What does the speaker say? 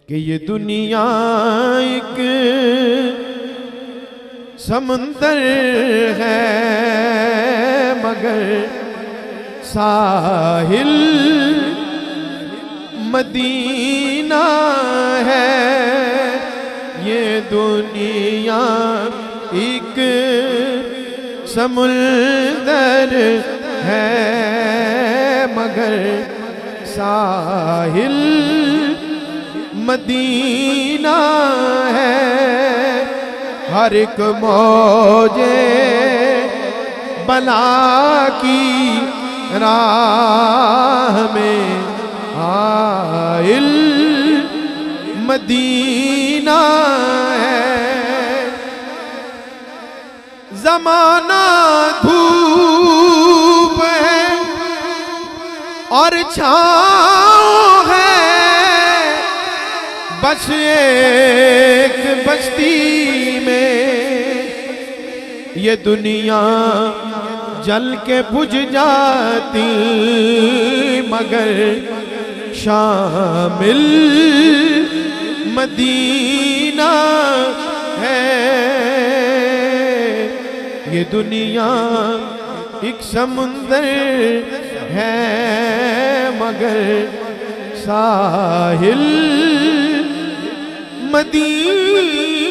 कि ये दुनिया एक समंदर है मगर साहिल मदीना है। ये दुनिया एक समुंदर है मगर साहिल मदीना है। हर एक मौजे बला की राह में आइल मदीना है। ज़माना धूप है और छाँव है, बस एक बस्ती में ये दुनिया जल के बुझ जाती मगर शामिल मदीना है। ये दुनिया एक समुंदर है मगर साहिल मदीना